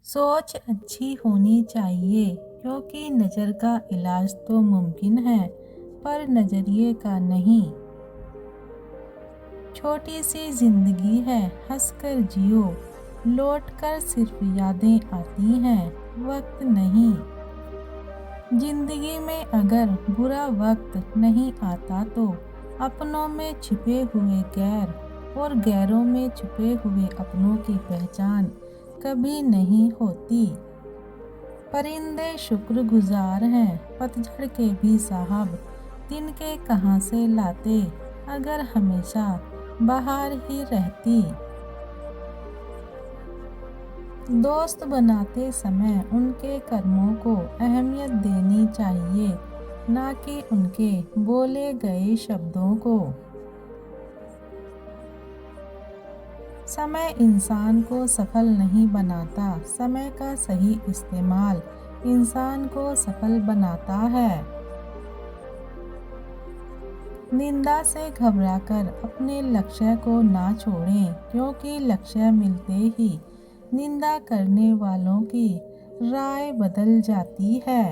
सोच अच्छी होनी चाहिए क्योंकि नज़र का इलाज तो मुमकिन है पर नज़रिए का नहीं। छोटी सी जिंदगी है, हंसकर जियो, लौट कर सिर्फ यादें आती हैं, वक्त नहीं। जिंदगी में अगर बुरा वक्त नहीं आता तो अपनों में छिपे हुए गैर और गैरों में छुपे हुए अपनों की पहचान कभी नहीं होती। परिंदे शुक्रगुजार हैं पतझड़ के भी साहब, दिन के कहाँ से लाते अगर हमेशा बहार ही रहती। दोस्त बनाते समय उनके कर्मों को अहमियत देनी चाहिए, ना कि उनके बोले गए शब्दों को। समय इंसान को सफल नहीं बनाता, समय का सही इस्तेमाल इंसान को सफल बनाता है। निंदा से घबराकर अपने लक्ष्य को ना छोड़ें, क्योंकि लक्ष्य मिलते ही निंदा करने वालों की राय बदल जाती है।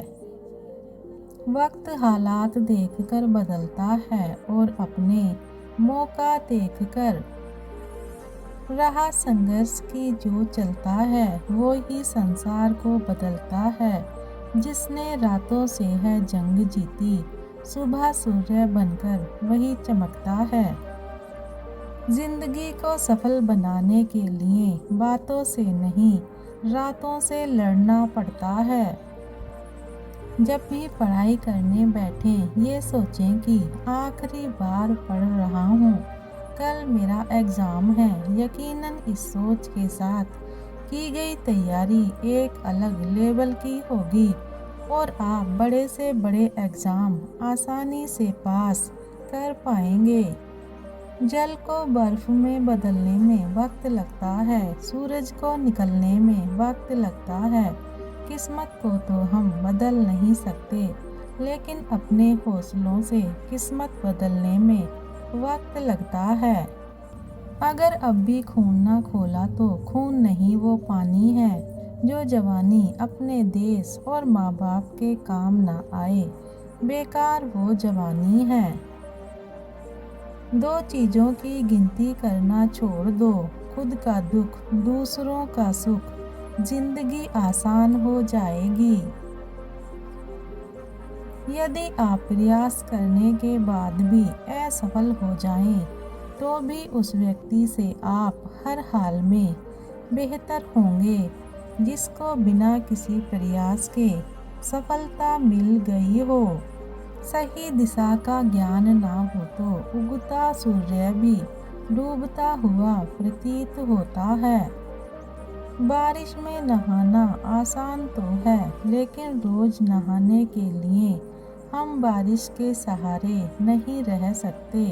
वक्त हालात देखकर बदलता है और अपने मौका देखकर राह संघर्ष की जो चलता है वो ही संसार को बदलता है। जिसने रातों से है जंग जीती, सुबह सूर्य बनकर वही चमकता है। जिंदगी को सफल बनाने के लिए बातों से नहीं, रातों से लड़ना पड़ता है। जब भी पढ़ाई करने बैठें ये सोचें कि आखिरी बार पढ़ रहा हूँ, कल मेरा एग्ज़ाम है। यकीनन इस सोच के साथ की गई तैयारी एक अलग लेवल की होगी और आप बड़े से बड़े एग्ज़ाम आसानी से पास कर पाएंगे। जल को बर्फ में बदलने में वक्त लगता है, सूरज को निकलने में वक्त लगता है। किस्मत को तो हम बदल नहीं सकते, लेकिन अपने हौसलों से किस्मत बदलने में वक्त लगता है। अगर अब भी खून ना खोला तो खून नहीं वो पानी है, जो जवानी अपने देश और माँ बाप के काम ना आए, बेकार वो जवानी है। दो चीज़ों की गिनती करना छोड़ दो, खुद का दुख दूसरों का सुख, जिंदगी आसान हो जाएगी। यदि आप प्रयास करने के बाद भी असफल हो जाएं, तो भी उस व्यक्ति से आप हर हाल में बेहतर होंगे जिसको बिना किसी प्रयास के सफलता मिल गई हो। सही दिशा का ज्ञान ना हो तो उगता सूर्य भी डूबता हुआ प्रतीत होता है। बारिश में नहाना आसान तो है, लेकिन रोज नहाने के लिए हम बारिश के सहारे नहीं रह सकते।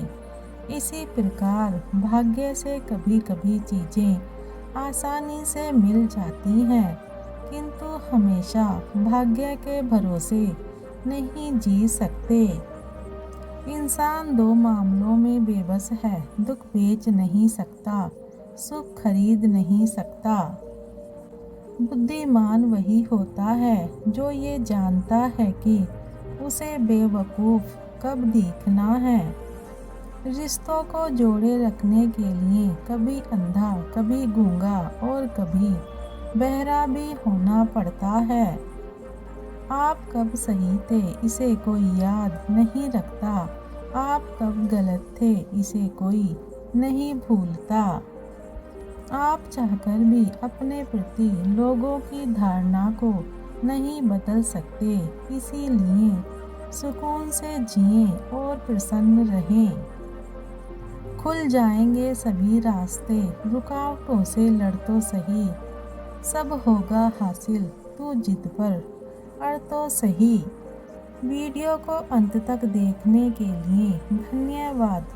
इसी प्रकार भाग्य से कभी कभी चीज़ें आसानी से मिल जाती हैं, किंतु हमेशा भाग्य के भरोसे नहीं जी सकते। इंसान दो मामलों में बेबस है, दुख बेच नहीं सकता, सुख खरीद नहीं सकता। बुद्धिमान वही होता है जो ये जानता है कि उसे बेवकूफ़ कब दिखना है। रिश्तों को जोड़े रखने के लिए कभी अंधा, कभी गूंगा और कभी बहरा भी होना पड़ता है। आप कब सही थे इसे कोई याद नहीं रखता, आप कब गलत थे इसे कोई नहीं भूलता। आप चाहकर भी अपने प्रति लोगों की धारणा को नहीं बदल सकते, इसीलिए सुकून से जिएं और प्रसन्न रहें। खुल जाएंगे सभी रास्ते, रुकावटों से लड़ तो सही, सब होगा हासिल तू जिद पर अड़ तो सही। वीडियो को अंत तक देखने के लिए धन्यवाद।